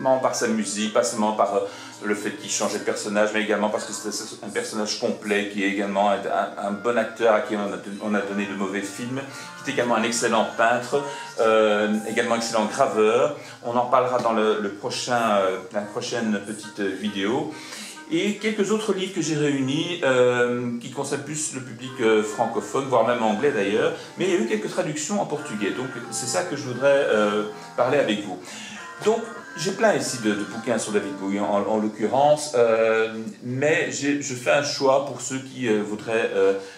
seulement par sa musique, pas seulement par le fait qu'il changeait de personnage, mais également parce que c'était un personnage complet, qui est également un bon acteur à qui on a donné de mauvais films, qui est également un excellent peintre, également excellent graveur. On en parlera dans la prochaine petite vidéo. Et quelques autres livres que j'ai réunis, qui concernent plus le public francophone, voire même anglais d'ailleurs, mais il y a eu quelques traductions en portugais, donc c'est ça que je voudrais parler avec vous. Donc, j'ai plein ici de bouquins sur David Bowie en l'occurrence, mais je fais un choix pour ceux qui voudraient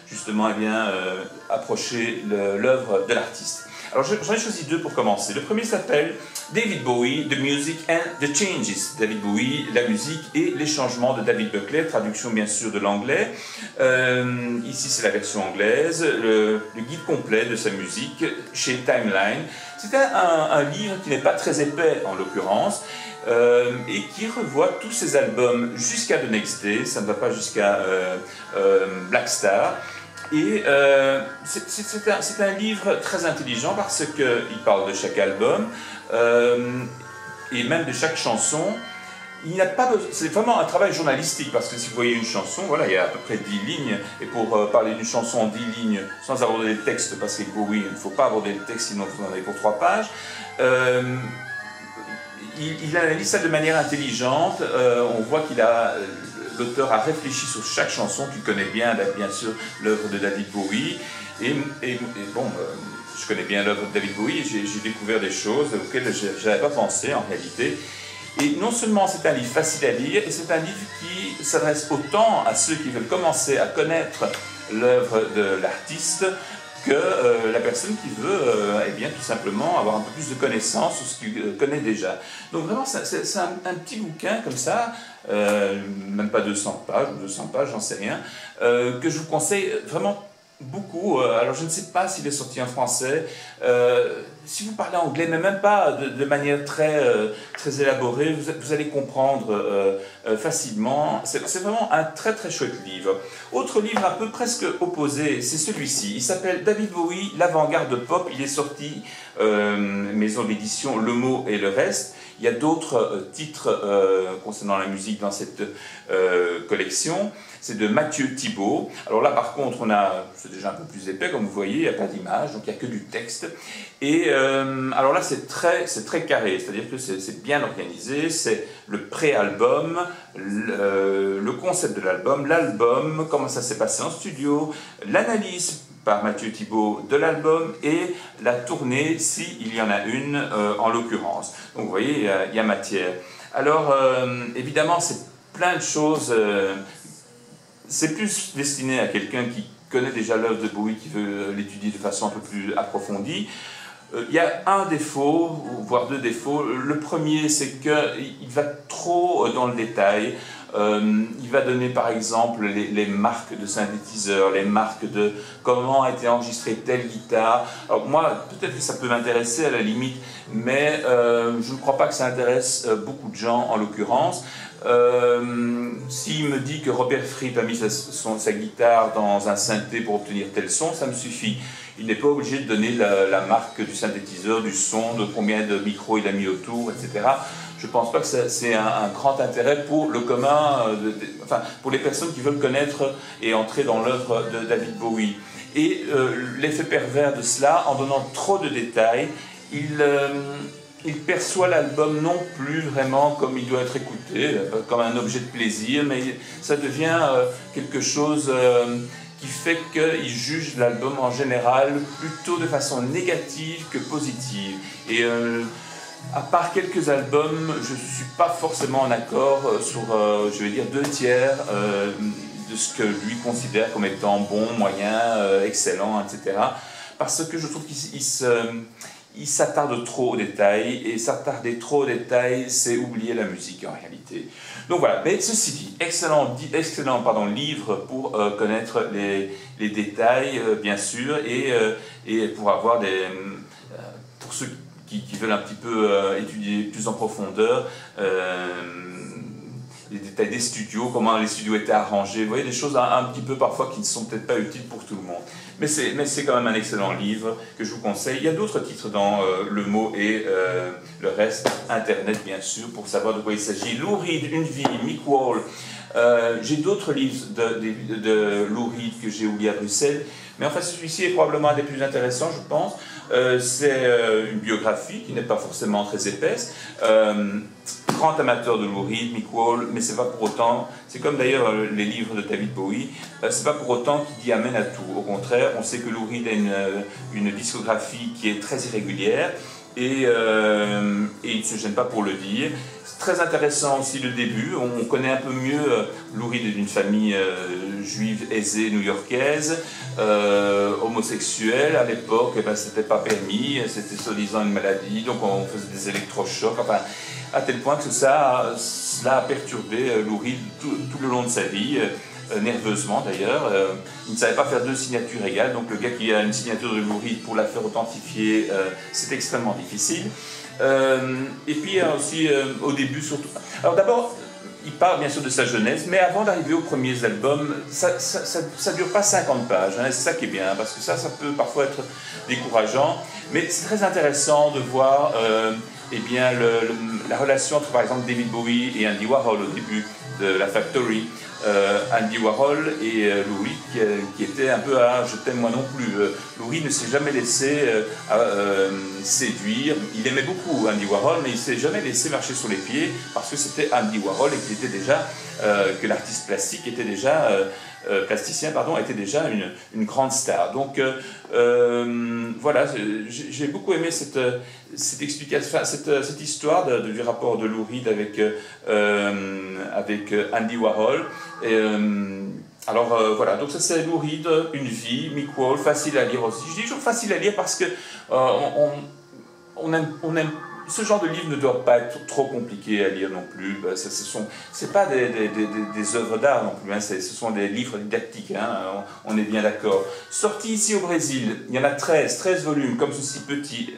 justement approcher l'œuvre de l'artiste. Alors j'en ai choisi deux pour commencer. Le premier s'appelle David Bowie, The Music and the Changes. David Bowie, la musique et les changements de David Buckley, traduction bien sûr de l'anglais. Ici c'est la version anglaise, le guide complet de sa musique chez Timeline. C'est un livre qui n'est pas très épais en l'occurrence, et qui revoit tous ses albums jusqu'à The Next Day, ça ne va pas jusqu'à Black Star. Et c'est un livre très intelligent parce qu'il parle de chaque album et même de chaque chanson. C'est vraiment un travail journalistique parce que si vous voyez une chanson, voilà, il y a à peu près 10 lignes. Et pour parler d'une chanson en 10 lignes sans aborder le texte, parce que Bowie, il ne faut pas aborder le texte sinon vous en avez pour 3 pages. Il analyse ça de manière intelligente. On voit qu'il l'auteur a réfléchi sur chaque chanson. Tu connais bien sûr l'œuvre de David Bowie. Et bon, je connais bien l'œuvre de David Bowie et j'ai découvert des choses auxquelles je n'avais pas pensé en réalité. Et non seulement c'est un livre facile à lire, et c'est un livre qui s'adresse autant à ceux qui veulent commencer à connaître l'œuvre de l'artiste que la personne qui veut tout simplement avoir un peu plus de connaissances sur ce qu'il connaît déjà. Donc vraiment, c'est un petit bouquin comme ça, même pas 200 pages, ou 200 pages, j'en sais rien, que je vous conseille vraiment beaucoup. Alors je ne sais pas s'il est sorti en français. Si vous parlez anglais, mais même pas de manière très élaborée, vous allez comprendre facilement. C'est vraiment un très très chouette livre. Autre livre un peu presque opposé, c'est celui-ci. Il s'appelle David Bowie, l'avant-garde pop. Il est sorti maison d'édition Le Mot et le Reste. Il y a d'autres titres concernant la musique dans cette collection. C'est de Mathieu Thibault. Alors là, par contre, c'est déjà un peu plus épais, comme vous voyez, il n'y a pas d'image, donc il n'y a que du texte. Et alors là, c'est très carré, c'est-à-dire que c'est bien organisé, c'est le pré-album, le concept de l'album, comment ça s'est passé en studio, l'analyse par Mathieu Thibault de l'album et la tournée, s'il y en a une en l'occurrence. Donc vous voyez, il y a matière. Alors, évidemment, c'est plein de choses. C'est plus destiné à quelqu'un qui connaît déjà l'œuvre de Bowie, qui veut l'étudier de façon un peu plus approfondie. Il y a un défaut, voire deux défauts. Le premier, c'est qu'il va trop dans le détail. Il va donner par exemple les marques de synthétiseurs, les marques de comment a été enregistrée telle guitare. Alors moi, peut-être que ça peut m'intéresser à la limite, mais je ne crois pas que ça intéresse beaucoup de gens en l'occurrence. S'il me dit que Robert Fripp a mis sa guitare dans un synthé pour obtenir tel son, ça me suffit. Il n'est pas obligé de donner la marque du synthétiseur, du son, de combien de micros il a mis autour, etc. Je ne pense pas que c'est un grand intérêt pour le commun, pour les personnes qui veulent connaître et entrer dans l'œuvre de David Bowie. Et l'effet pervers de cela, en donnant trop de détails, il perçoit l'album non plus vraiment comme il doit être écouté, comme un objet de plaisir, mais ça devient quelque chose qui fait qu'il juge l'album en général plutôt de façon négative que positive. Et à part quelques albums, je ne suis pas forcément en accord sur, je vais dire, 2/3 de ce que lui considère comme étant bon, moyen, excellent, etc. Parce que je trouve qu'il s'attarde trop aux détails, et s'attarder trop aux détails, c'est oublier la musique en réalité. Donc voilà, mais ceci dit, excellent livre pour connaître les détails, bien sûr, et pour avoir pour ceux qui veulent un petit peu étudier plus en profondeur, les détails des studios, comment les studios étaient arrangés, vous voyez, des choses un petit peu parfois qui ne sont peut-être pas utiles pour tout le monde. Mais c'est quand même un excellent livre que je vous conseille. Il y a d'autres titres dans Le Mot et le reste, Internet bien sûr, pour savoir de quoi il s'agit. Lou Reed, Une vie, Mick Wall. J'ai d'autres livres de Lou Reed que j'ai oubliés à Bruxelles, mais enfin celui-ci est probablement un des plus intéressants, je pense. C'est une biographie qui n'est pas forcément très épaisse. Grand amateur de Lou Reed, Mick Wall, mais c'est pas pour autant, c'est comme d'ailleurs les livres de David Bowie, c'est pas pour autant qu'il y amène à tout. Au contraire, on sait que Lou Reed a une discographie qui est très irrégulière et il ne se gêne pas pour le dire. C'est très intéressant aussi le début, on connaît un peu mieux Lou Reed est d'une famille juive aisée new-yorkaise, homosexuelle à l'époque, c'était pas permis, c'était soi-disant une maladie, donc on faisait des électrochocs, enfin, à tel point que cela a perturbé Lou Reed tout le long de sa vie, nerveusement d'ailleurs. Il ne savait pas faire deux signatures égales, donc le gars qui a une signature de Lou Reed pour la faire authentifier, c'est extrêmement difficile. Et puis aussi au début surtout. Alors d'abord, il parle bien sûr de sa jeunesse, mais avant d'arriver aux premiers albums, ça ne dure pas 50 pages, hein, c'est ça qui est bien, parce que ça peut parfois être décourageant, mais c'est très intéressant de voir eh bien, la relation entre par exemple David Bowie et Andy Warhol au début de la Factory. Andy Warhol et Lou Reed qui était un peu à je t'aime moi non plus. Lou Reed ne s'est jamais laissé séduire. Il aimait beaucoup Andy Warhol, mais il ne s'est jamais laissé marcher sur les pieds parce que c'était Andy Warhol et qu'il était déjà que l'artiste plastique était déjà plasticien pardon était déjà une grande star. Donc voilà, j'ai beaucoup aimé cette explication, cette histoire du rapport de Lou Reed avec Andy Warhol. Alors voilà, donc ça c'est Lou Reed, Une vie, Mick Wall, facile à lire aussi. Je dis toujours facile à lire parce que on aime ce genre de livre ne doit pas être trop compliqué à lire non plus. C'est pas des œuvres d'art non plus, hein. Ce sont des livres didactiques, hein. On est bien d'accord. Sorti ici au Brésil, il y en a 13 volumes, comme ceci, petits,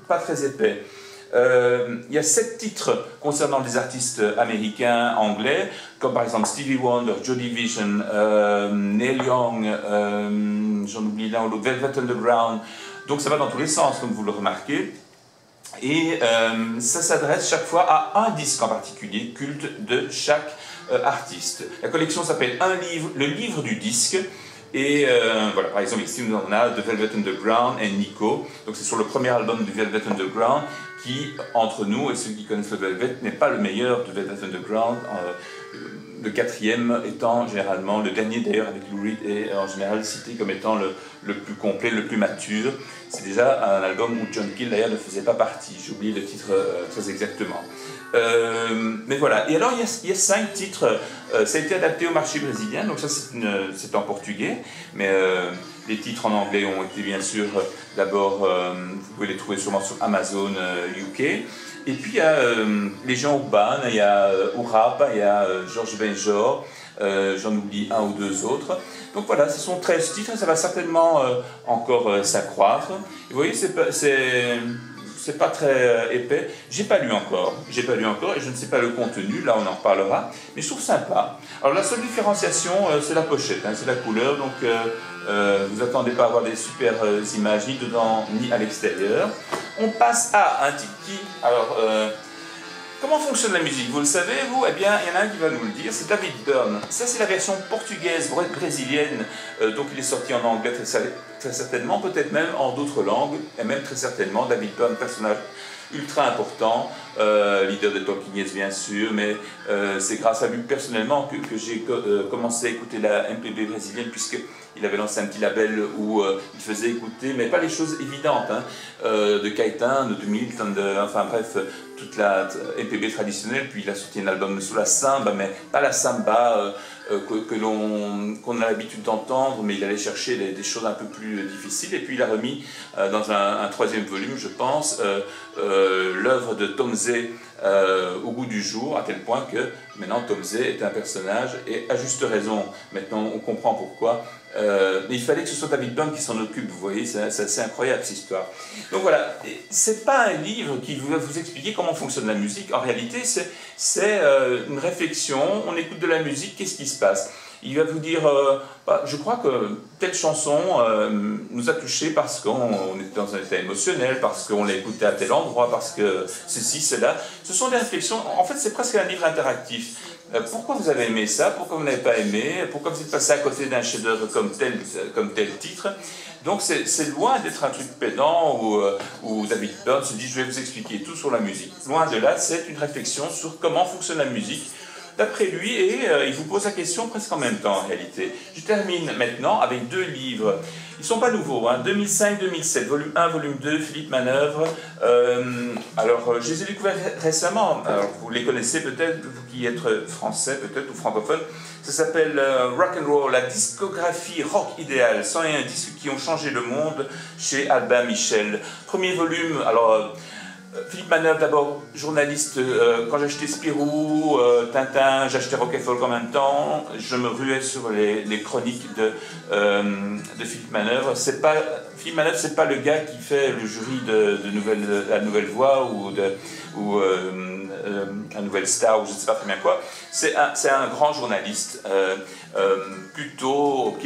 pas très épais. Il y a 7 titres concernant des artistes américains, anglais, comme par exemple Stevie Wonder, Joy Division, Neil Young, j'en oublie l'un ou l'autre, Velvet Underground. Donc ça va dans tous les sens, comme vous le remarquez. Et ça s'adresse chaque fois à un disque en particulier, culte de chaque artiste. La collection s'appelle Le livre du disque. Et voilà, par exemple ici on a The Velvet Underground et Nico. Donc c'est sur le premier album du Velvet Underground qui, entre nous et ceux qui connaissent le Velvet, n'est pas le meilleur de Velvet Underground. Le quatrième étant généralement, le dernier d'ailleurs avec Lou Reed est en général cité comme étant le plus complet, le plus mature. C'est déjà un album où John Keel d'ailleurs ne faisait pas partie, j'ai oublié le titre très exactement. Mais voilà, et alors il y a 5 titres, ça a été adapté au marché brésilien, donc ça c'est en portugais, mais les titres en anglais ont été bien sûr d'abord, vous pouvez les trouver sûrement sur Amazon UK. Et puis il y a Légion Urbane, il y a Urapa, il y a Georges Benjor, j'en oublie un ou deux autres. Donc voilà, ce sont 13 titres, ça va certainement encore s'accroître. Vous voyez, c'est pas très épais. J'ai pas lu encore et je ne sais pas le contenu, là on en reparlera, mais je trouve sympa. Alors la seule différenciation, c'est la pochette, hein, c'est la couleur, donc vous attendez pas à avoir des super images ni dedans ni à l'extérieur. On passe à un titre qui, alors, comment fonctionne la musique? Vous le savez, vous? Eh bien, il y en a un qui va nous le dire, c'est David Byrne. Ça, c'est la version portugaise, brésilienne, donc il est sorti en anglais très certainement, peut-être même en d'autres langues, et même très certainement, David Byrne, personnage ultra important, leader de Talking Heads bien sûr, mais c'est grâce à lui personnellement que j'ai commencé à écouter la MPB brésilienne, puisqu'il avait lancé un petit label où il faisait écouter, mais pas les choses évidentes, hein, de Caetano, de Milton, enfin bref, toute la MPB traditionnelle, puis il a sorti un album sur la samba, mais pas la samba qu'on a l'habitude d'entendre, mais il allait chercher des choses un peu plus difficiles, et puis il a remis dans un troisième volume, je pense, l'œuvre de Tom Zé au goût du jour, à tel point que maintenant Tom Zé est un personnage, et à juste raison, maintenant on comprend pourquoi Mais il fallait que ce soit David Byrne qui s'en occupe, vous voyez, c'est assez incroyable cette histoire. Donc voilà, c'est pas un livre qui va vous expliquer comment fonctionne la musique, en réalité c'est une réflexion, on écoute de la musique, qu'est-ce qui se passe? Il va vous dire, je crois que telle chanson nous a touchés parce qu'on était dans un état émotionnel, parce qu'on l'a écouté à tel endroit, parce que ceci, cela. Ce sont des réflexions, en fait c'est presque un livre interactif. Pourquoi vous avez aimé ça? Pourquoi vous n'avez pas aimé? Pourquoi vous êtes passé à côté d'un chef-d'œuvre comme tel titre? Donc c'est loin d'être un truc pédant où David Byrne se dit je vais vous expliquer tout sur la musique. Loin de là, c'est une réflexion sur comment fonctionne la musique d'après lui, et il vous pose la question presque en même temps en réalité. Je termine maintenant avec deux livres. Ils ne sont pas nouveaux, hein, 2005-2007, volume 1, volume 2, Philippe Manœuvre. Je les ai découverts récemment, alors, vous les connaissez peut-être, vous qui êtes français peut-être ou francophone. Ça s'appelle Rock and Roll, la discographie rock idéale, 101 disques qui ont changé le monde, chez Albin Michel. Premier volume, alors... Philippe Manœuvre, d'abord journaliste, quand j'achetais Spirou, Tintin, j'achetais Rock et Folk en même temps, je me ruais sur les chroniques de Philippe Manœuvre. Philippe Manœuvre, c'est pas le gars qui fait le jury de la Nouvelle Voix ou la Nouvelle Star ou je ne sais pas très bien quoi. C'est un grand journaliste, plutôt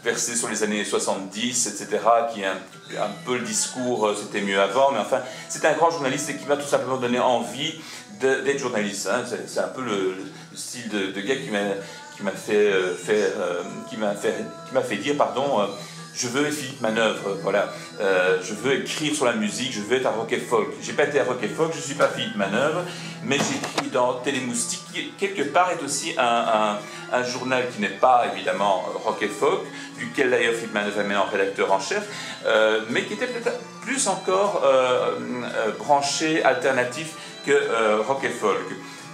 versé sur les années 70, etc., qui a un peu le discours, c'était mieux avant, mais enfin, c'est un grand journaliste et qui m'a tout simplement donné envie d'être journaliste. Hein. C'est un peu le style de gars qui m'a fait dire, pardon, je veux être Philippe Manœuvre, voilà. Je veux écrire sur la musique, je veux être à Rock et Folk. J'ai pas été à Rock et Folk, je suis pas Philippe Manœuvre, mais j'écris dans Télémoustique, qui quelque part est aussi un journal qui n'est pas évidemment Rock et Folk, duquel d'ailleurs Philippe Manœuvre est maintenant rédacteur en chef, mais qui était peut-être plus encore branché, alternatif que Rock et Folk.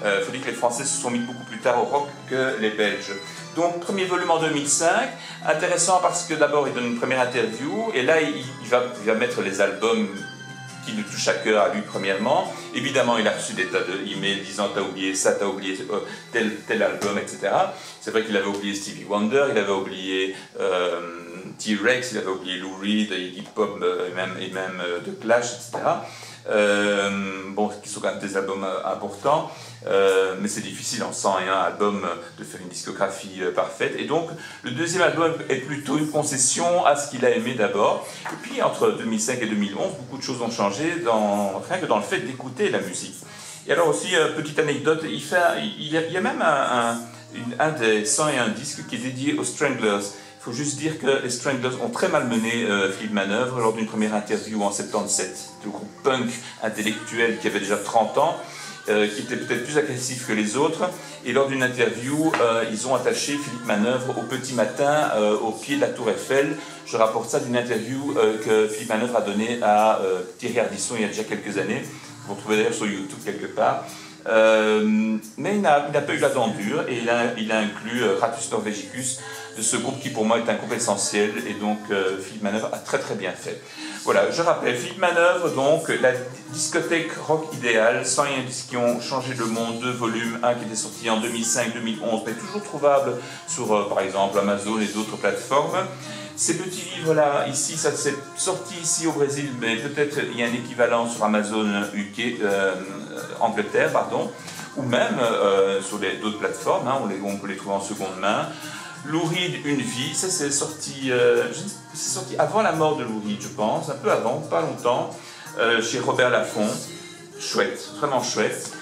Il faut dire que les Français se sont mis beaucoup plus tard au rock que les Belges. Donc, premier volume en 2005, intéressant parce que d'abord il donne une première interview, et là il va mettre les albums qui le touchent à cœur à lui premièrement. Évidemment, il a reçu des tas d'emails disant t'as oublié ça, t'as oublié tel album, etc. C'est vrai qu'il avait oublié Stevie Wonder, il avait oublié T-Rex, il avait oublié Lou Reed, Iggy Pop et même The Clash, etc. Qui sont quand même des albums importants. Mais c'est difficile en 101 albums de faire une discographie parfaite, et donc le deuxième album est plutôt une concession à ce qu'il a aimé d'abord. Et puis entre 2005 et 2011, beaucoup de choses ont changé, rien que dans le fait d'écouter la musique. Et alors aussi, petite anecdote, il y a même un des 101 disques qui est dédié aux Stranglers. Il faut juste dire que les Stranglers ont très mal mené Philippe Manœuvre lors d'une première interview en 77, le groupe punk intellectuel qui avait déjà 30 ans, qui était peut-être plus agressif que les autres, et lors d'une interview, ils ont attaché Philippe Manœuvre au petit matin au pied de la Tour Eiffel. Je rapporte ça d'une interview que Philippe Manœuvre a donnée à Thierry Ardisson il y a déjà quelques années. Vous retrouvez d'ailleurs sur YouTube quelque part. Mais il n'a pas eu la dent dure, et il a inclus Ratus Norvegicus, de ce groupe qui pour moi est un groupe essentiel, et donc Philippe Manœuvre a très très bien fait. Voilà, je rappelle, Philippe Manœuvre, donc la discothèque rock idéale, 101 disques qui ont changé le monde, 2 volumes, un qui était sorti en 2005-2011, mais toujours trouvable sur par exemple Amazon et d'autres plateformes. Ces petits livres-là, ici, ça s'est sorti ici au Brésil, mais peut-être il y a un équivalent sur Amazon UK, Angleterre, pardon, ou même sur d'autres plateformes, hein, on peut les trouver en seconde main. Lou Reed, Une vie, ça c'est sorti avant la mort de Lou Reed, je pense, un peu avant, pas longtemps, chez Robert Laffont. Chouette, vraiment chouette.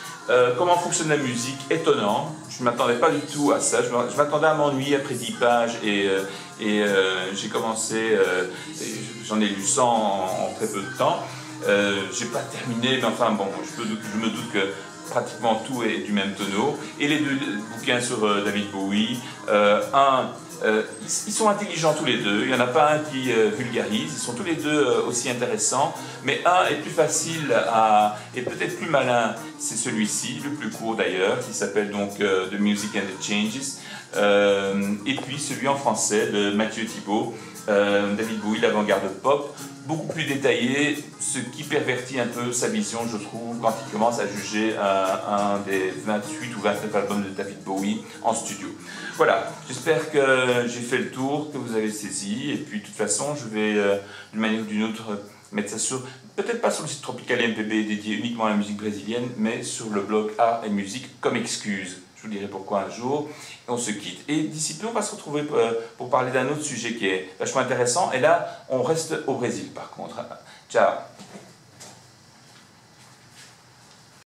Comment fonctionne la musique, étonnant. Je ne m'attendais pas du tout à ça, je m'attendais à m'ennuyer après 10 pages, et j'ai commencé, j'en ai lu 100 en très peu de temps. J'ai pas terminé, mais enfin bon, je me doute que pratiquement tout est du même tonneau. Et les deux bouquins sur David Bowie, ils sont intelligents tous les deux, il n'y en a pas un qui vulgarise, ils sont tous les deux aussi intéressants, mais un est plus facile et peut-être plus malin, c'est celui-ci, le plus court d'ailleurs, qui s'appelle donc The Music and the Changes, et puis celui en français de Mathieu Thibault, David Bowie, l'avant-garde pop, beaucoup plus détaillé, ce qui pervertit un peu sa vision, je trouve, quand il commence à juger un des 28 ou 29 albums de David Bowie en studio. Voilà, j'espère que j'ai fait le tour, que vous avez saisi, et puis de toute façon, je vais, d'une manière ou d'une autre, mettre ça sur, peut-être pas sur le site Tropical MPB dédié uniquement à la musique brésilienne, mais sur le blog Art et Musique comme excuse. Je vous dirai pourquoi un jour. Et on se quitte. Et d'ici peu, on va se retrouver pour parler d'un autre sujet qui est vachement intéressant. Et là, on reste au Brésil par contre. Ciao.